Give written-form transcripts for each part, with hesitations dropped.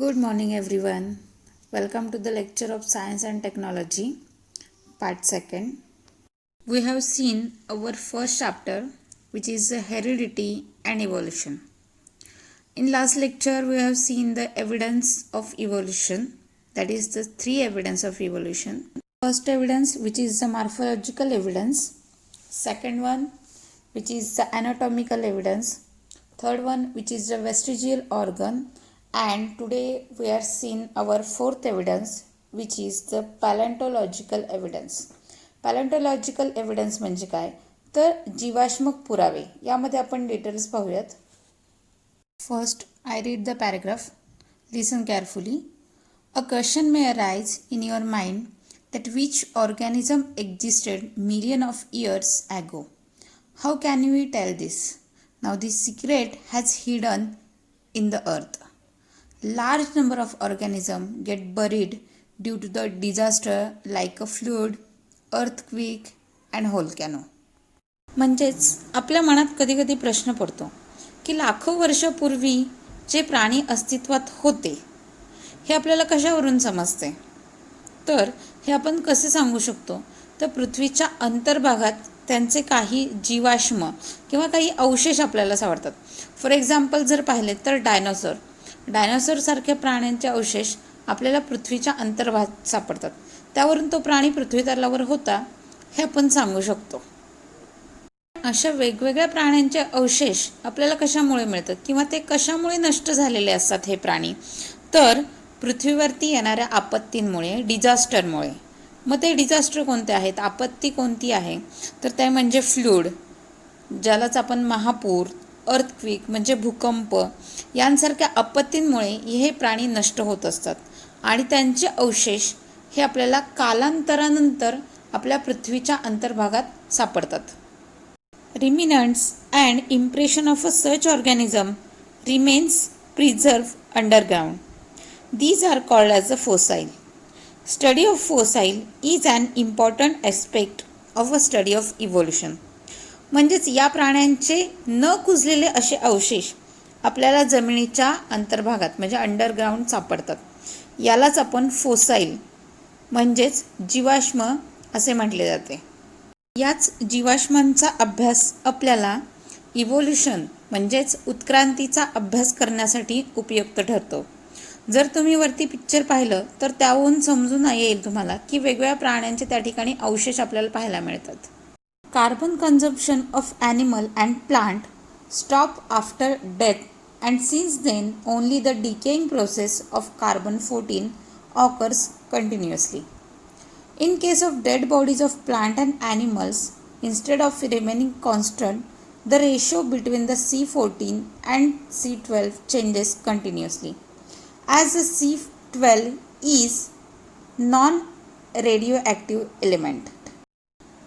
Good morning, everyone. Welcome to the lecture of Science and Technology, part 2nd. We have seen our first chapter, which is heredity and evolution. In last lecture, we have seen the evidence of evolution, that is the three evidence of evolution. First evidence, which is the morphological evidence. Second one, which is the anatomical evidence. Third one, which is the vestigial organ. And today we are seeing our fourth evidence, which is the paleontological evidence. Paleontological evidence म्हणजे काय तर जीवाश्मक पुरावे यामध्ये आपण details पाहूयात. First I read the paragraph. Listen carefully. A question may arise in your mind that which organism existed million of years ago. How can we tell this? Now this secret has hidden in the earth. Large number of organisms get buried due to the disaster like a flood, earthquake and volcano. म्हणजेच आपल्या मनात कधी कधी प्रश्न पडतो की लाखो वर्षापूर्वी जे प्राणी अस्तित्वात होते हे आपल्याला कशावरून समजते. तर हे आपण कसे सांगू शकतो तर पृथ्वीच्या अंतर्भागात त्यांचे काही जीवाश्म किंवा काही अवशेष आपल्याला सापडतात. फॉर एक्झाम्पल जर पाहिले तर डायनोसॉरसारख्या प्राण्यांचे अवशेष आपल्याला पृथ्वीच्या अंतर्भागात सापडतात. त्यावरून तो प्राणी पृथ्वीतलावर होता हे आपण सांगू शकतो. अशा वेगवेगळ्या प्राण्यांचे अवशेष आपल्याला कशामुळे मिळतात किंवा ते कशामुळे नष्ट झालेले असतात हे प्राणी तर पृथ्वीवरती येणाऱ्या आपत्तींमुळे, डिझास्टरमुळे. मग ते डिझास्टर कोणते आहेत, आपत्ती कोणती आहे तर ते म्हणजे फ्लूड, ज्यालाच आपण महापूर, अर्थक्वेक म्हणजे भूकंप यांसारख्या आपत्तींमुळे हे प्राणी नष्ट होत असतात आणि त्यांचे अवशेष हे आपल्याला कालांतरानंतर आपल्या पृथ्वीच्या अंतर्भागात सापडतात. Remnants and impression of a such organism remains preserve underground. These are called as the fossile. Study of fossile is an important aspect of a study of evolution. म्हणजेच या प्राण्यांचे न कुजलेले असे अवशेष आपल्याला जमिनीच्या अंतर्भागात म्हणजे अंडरग्राउंड सापडतात. यालाच आपण फोसाईल म्हणजेच जीवाश्म असे म्हटले जाते. याच जीवाश्मांचा अभ्यास आपल्याला इव्होल्यूशन म्हणजेच उत्क्रांतीचा अभ्यास करण्यासाठी उपयुक्त ठरतो. जर तुम्ही वरती पिक्चर पाहिलं तर त्याहून समजून येईल तुम्हाला की वेगवेगळ्या प्राण्यांचे त्या ठिकाणी अवशेष आपल्याला पाहायला मिळतात. Carbon consumption of animal and plant stop after death and since then only the decaying process of carbon 14 occurs continuously. In case of dead bodies of plant and animals, instead of remaining constant, the ratio between the C14 and C12 changes continuously. As the C12 is non-radioactive element.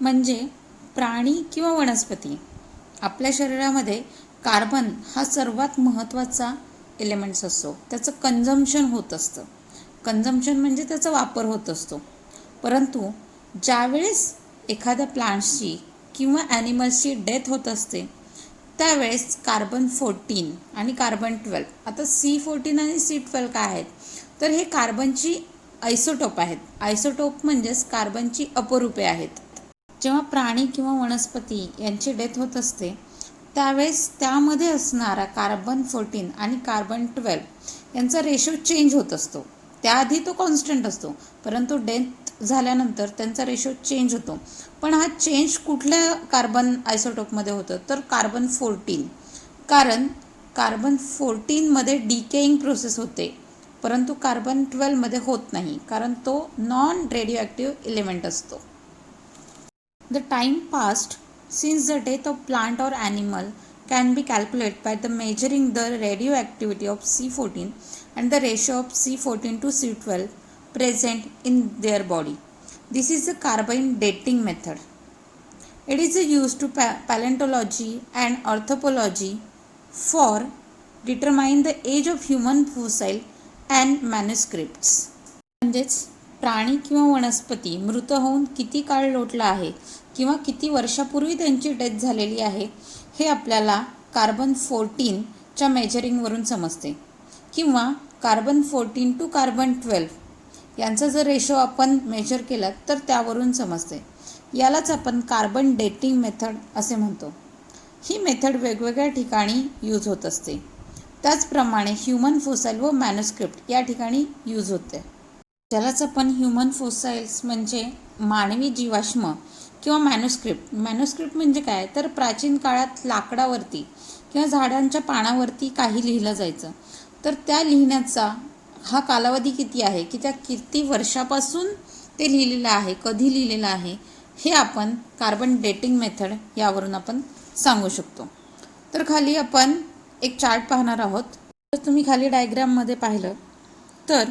म्हणजे प्राणी किंवा वनस्पती आपल्या शरीरामध्ये carbon हा सर्वात महत्त्वाचा elements असतो. त्याचं कन्झम्पशन होत असतं. कन्झम्पशन म्हणजे त्याचा वापर होत असतो. परंतु ज्यावेळेस एखाद्या प्लांट्सची किंवा ॲनिमल्सची डेथ होत असते त्यावेळेस कार्बन 14 आणि कार्बन 12, आता C14 आणि C12 काय आहेत तर हे कार्बनची आयसोटोप आहेत. आयसोटोप म्हणजेच कार्बनची अपरूपे आहेत. जेव्हा प्राणी किंवा वनस्पती यांची डेथ होत असते त्यावेळेस त्यामध्ये असणारा कार्बन 14 आणि कार्बन 12 यांचा रेशो चेंज होत असतो. त्याआधी तो कॉन्स्टंट असतो परंतु डेथ झाल्यानंतर त्यांचा रेशो चेंज होतो. पण हा चेंज कुठल्या कार्बन आयसोटोपमध्ये होतं तर कार्बन 14. कारण कार्बन 14मध्ये डिकेइंग प्रोसेस होते परंतु कार्बन 12मध्ये होत नाही कारण तो नॉन रेडिओॲक्टिव्ह एलिमेंट असतो. The time passed since the death of plant or animal can be calculated by the measuring the radioactivity of C14 and the ratio of C14 to C12 present in their body. This is the carbon dating method. It is used to paleontology and anthropology for determine the age of human fossil and manuscripts. म्हणजेच प्राणी किंवा वनस्पती मृत होऊन किती काळ लोटला आहे किंवा किती वर्षापूर्वी त्यांची डेथ झालेली आहे हे आपल्याला कार्बन 14च्या मेजरिंगवरून समजते. किंवा कार्बन 14 टू कार्बन 12 यांचा जर रेशो आपण मेजर केला तर त्यावरून समजते. यालाच आपण कार्बन डेटिंग मेथड असे म्हणतो. ही मेथड वेगवेगळ्या ठिकाणी यूज होत असते. त्याचप्रमाणे ह्युमन फोसाईल व मॅन्युस्क्रिप्ट या ठिकाणी यूज होते. ज्यालाच आपण ह्युमन फोसाईल्स म्हणजे मानवी जीवाश्म किंवा मॅन्युस्क्रिप्ट म्हणजे काय, तर प्राचीन काळात लाकडावरती किंवा झाडांच्या पानावरती काही लिहिलं जायचं. तर त्या लिहिण्याचा हा कालावधी किती आहे, की त्या किती वर्षापासून ते लिहिलेलं आहे, कधी लिहिलेलं आहे, हे आपण कार्बन डेटिंग मेथड यावरून आपण सांगू शकतो. तर खाली आपण एक चार्ट पाहणार आहोत. तर तुम्ही खाली डायग्राममध्ये पाहिलं तर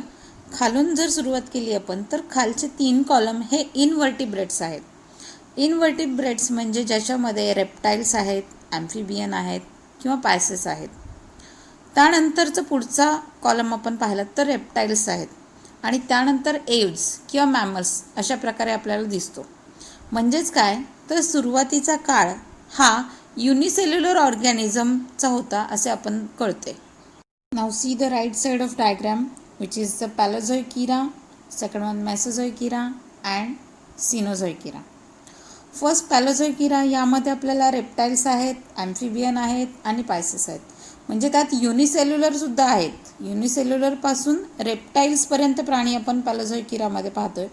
खालून जर सुरुवात केली आपण तर खालचे 3 कॉलम हे इनव्हर्टिब्रेट्स आहेत. इनव्हर्टिब्रेट्स म्हणजे ज्याच्यामध्ये रेप्टाईल्स आहेत, ॲम्फिबियन आहेत किंवा पायसेस आहेत. त्यानंतरचं पुढचा कॉलम आपण पाहिला तर रेप्टाईल्स आहेत आणि त्यानंतर एव्ज किंवा मॅमल्स अशा प्रकारे आपल्याला दिसतो. म्हणजेच काय, तर सुरुवातीचा काळ हा युनिसेल्युलर ऑर्गॅनिझमचा होता असे आपण कळते. Now see the right side of diagram which is the Paleozoic era, second one Mesozoic era and Cenozoic era. First Paleozoic era यामध्ये आपल्याला रेप्टाईल्स आहेत, ॲम्फिबियन आहेत आणि पायसेस आहेत. म्हणजे त्यात युनिसेल्युलरसुद्धा आहेत. युनिसेल्युलरपासून रेप्टाईल्सपर्यंत प्राणी आपण पॅलोझोइक इरामध्ये पाहतो आहे.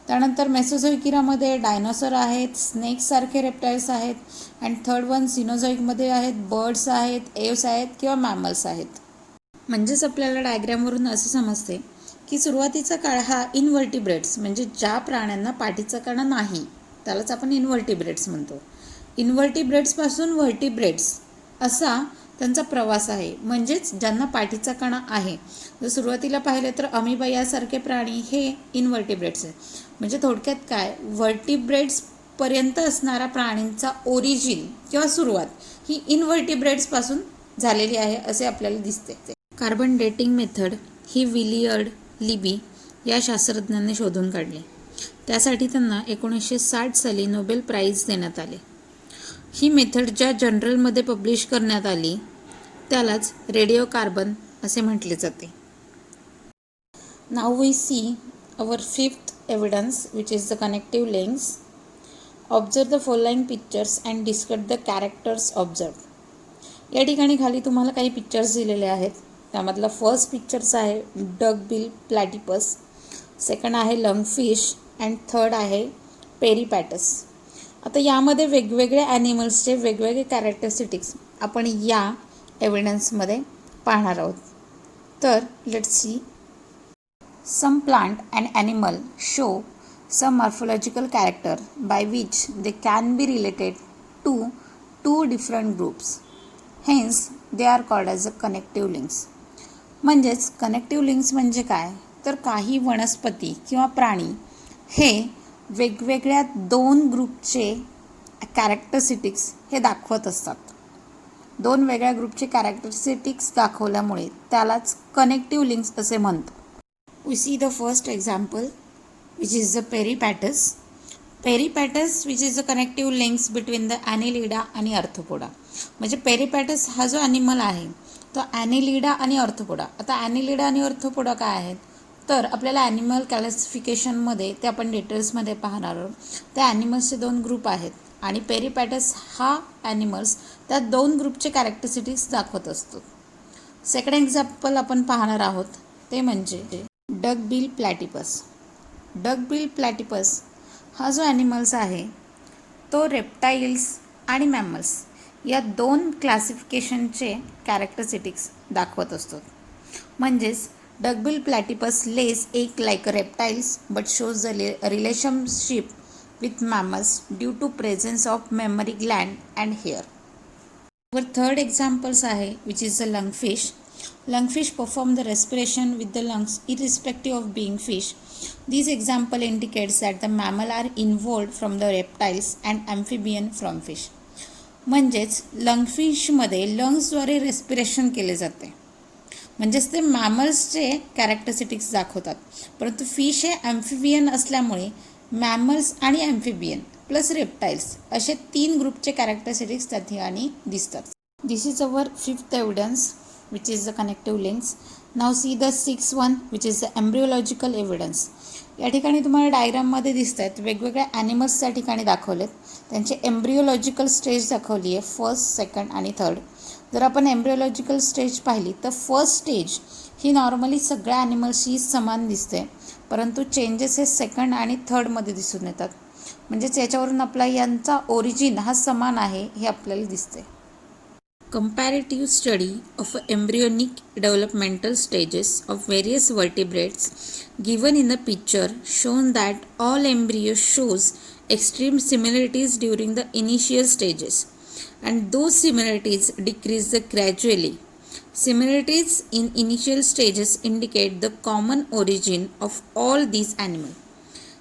त्यानंतर मेसोझोइक इरामध्ये डायनोसॉर आहेत, स्नेक्ससारखे रेप्टाईल्स आहेत अँड थर्ड वन सिनोझोइकमध्ये आहेत, बर्ड्स आहेत, एव्स आहेत किंवा मॅमल्स आहेत. म्हणजेच आपल्याला डायग्रामवरून असं समजते की सुरुवातीचा काळ हा इनव्हर्टिब्रेट्स म्हणजे ज्या प्राण्यांना पाठीचा कणा नाही त्यालाच आपण इनव्हर्टिब्रेट्स म्हणतो. इनव्हर्टिब्रेट्सपासून व्हर्टिब्रेट्स असा त्यांचा प्रवास आहे. म्हणजेच ज्यांना पाठीचा कणा आहे, जर सुरुवातीला पाहिलं तर अमिबा यासारखे प्राणी हे इनव्हर्टिब्रेट्स आहेत. म्हणजे थोडक्यात काय, व्हर्टिब्रेट्सपर्यंत असणाऱ्या प्राणींचा ओरिजिन किंवा सुरुवात ही इनव्हर्टिब्रेट्सपासून झालेली आहे असे आपल्याला दिसते. कार्बन डेटिंग मेथड ही विलियर्ड लिबी या शास्त्रज्ञांनी शोधून काढली. त्यासाठी त्यांना 1960 साली नोबेल प्राईज देण्यात आले. ही मेथड ज्या जर्नलमध्ये पब्लिश करण्यात आली त्यालाच रेडिओ कार्बन असे म्हटले जाते. Now we see our fifth evidence which is the connective links. Observe the following pictures and discuss the characters observe. या ठिकाणी खाली तुम्हाला काही पिक्चर्स दिलेले आहेत. त्यामधला फर्स्ट पिक्चर्स आहे डगबिल प्लॅटिपस, सेकंड आहे लंगफिश अँड थर्ड आहे पेरिपॅटस. आता यामध्ये वेगवेगळ्या ॲनिमल्सचे वेगवेगळे कॅरेक्टरिस्टिक्स आपण या एव्हिडन्समध्ये पाहणार आहोत. तर let's see. Some plant and animal show some morphological character by which they can be related to 2 different groups. Hence they are called as a connective links. म्हणजेच कनेक्टिव्ह लिंक्स म्हणजे काय, तर काही वनस्पती किंवा प्राणी हे वेगवेगळ्या 2 ग्रुपचे कॅरेक्टरिस्टिक्स हे दाखवत असतात. 2 वेगळ्या ग्रुपचे कॅरेक्टरिस्टिक्स दाखवल्यामुळे त्यालाच कनेक्टिव्ह लिंक्स असे म्हणतो. We see the first example which is the peripatus. Peripatus which is the connective links between the annelida आणि अर्थोपोडा. म्हणजे पेरिपॅटस हा जो ॲनिमल आहे तो ॲनिलिडा आणि अर्थोपोडा. आता ॲनिलिडा आणि अर्थोपोडा काय आहेत, तर आपल्याला ॲनिमल क्लासिफिकेशनमध्ये ते आपण डिटेल्समध्ये पाहणार आहोत. त्या ॲनिमल्सचे 2 ग्रुप आहेत आणि पेरिपॅटस हा ॲनिमल्स त्या 2 ग्रुपचे कॅरेक्टरिस्टिक्स दाखवत असतो. सेकंड एक्झाम्पल आपण पाहणार आहोत ते म्हणजे डगबिल प्लॅटिपस. डगबिल प्लॅटिपस हा जो ॲनिमल्स आहे तो रेप्टाईल्स आणि मॅमल्स या 2 क्लासिफिकेशनचे कॅरेक्टरिस्टिक्स दाखवत असतो. म्हणजेच डगबिल platypus lays egg like reptiles but shows the relationship with mammals due to presence of mammary gland and hair. वर थर्ड एक्झाम्पल्स आहे which is the lungfish. Lungfish perform the respiration with the lungs irrespective of being fish. This example indicates that the mammal are involved from the reptiles and amphibian from fish. म्हणजेच लंगफिशमध्ये लंग्सद्वारे respiration केले जाते. म्हणजेच ते मॅमल्सचे characteristics दाखवतात. परंतु fish हे ॲम्फिबियन असल्यामुळे mammals आणि ॲम्फिबियन प्लस रेप्टाईल्स असे 3 ग्रुपचे कॅरेक्टरिस्टिक्स त्या ठिकाणी दिसतात. This is our fifth evidence which is the connective links. Now see the 6th one which is the embryological evidence. या ठिकाणी तुम्हाला डायग्राममध्ये दिसत आहेत वेगवेगळ्या ॲनिमल्स त्या ठिकाणी दाखवलेत. त्यांचे एम्ब्रिओलॉजिकल स्टेज दाखवली आहे, फर्स्ट, सेकंड आणि थर्ड. जर आपण एम्ब्रिओलॉजिकल स्टेज पाहिली तर फर्स्ट स्टेज ही नॉर्मली सगळ्या ॲनिमल्सशी समान दिसते, परंतु चेंजेस हे सेकंड आणि थर्डमध्ये दिसून येतात. म्हणजेच याच्यावरून आपला यांचा ओरिजिन हा समान आहे हे आपल्याला दिसते. Comparative study of embryonic developmental stages of various vertebrates given in the picture shown that all embryo shows extreme similarities during the initial stages and those similarities decrease gradually. Similarities in initial stages indicate the common origin of all these animals.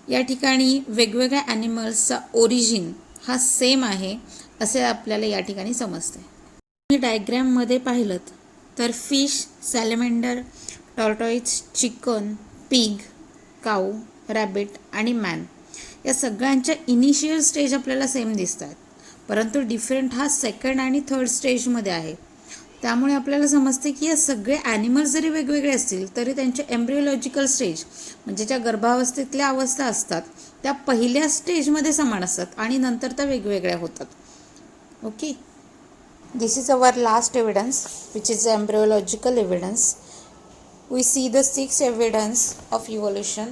या ठिकाणी वेगवेगळ्या ॲनिमल्सचा origin हा same आहे असे आपल्याला या ठिकाणी समजते. डायग्रॅममध्ये पाहिलं तर फिश, सॅलेमेंडर, टॉर्टॉइज, चिकन, पिग, काऊ, रॅबिट आणि मॅन या सगळ्यांच्या इनिशियल स्टेज आपल्याला सेम दिसत आहेत, परंतु डिफरंट हा सेकंड आणि थर्ड स्टेजमध्ये आहे. त्यामुळे आपल्याला समजते की या सगळे ॲनिमल्स जरी वेगवेगळे असतील तरी त्यांचे एम्ब्रिओलॉजिकल स्टेज म्हणजे ज्या गर्भावस्थेतल्या अवस्था असतात त्या पहिल्या स्टेजमध्ये समान असतात आणि नंतर त्या वेगवेगळ्या होतात. Okay. This is our last evidence, which is the embryological evidence. We see the 6 evidence of evolution,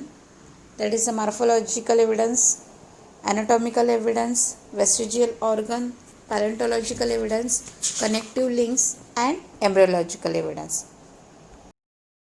that is the morphological evidence, anatomical evidence, vestigial organ, paleontological evidence, connective links and embryological evidence.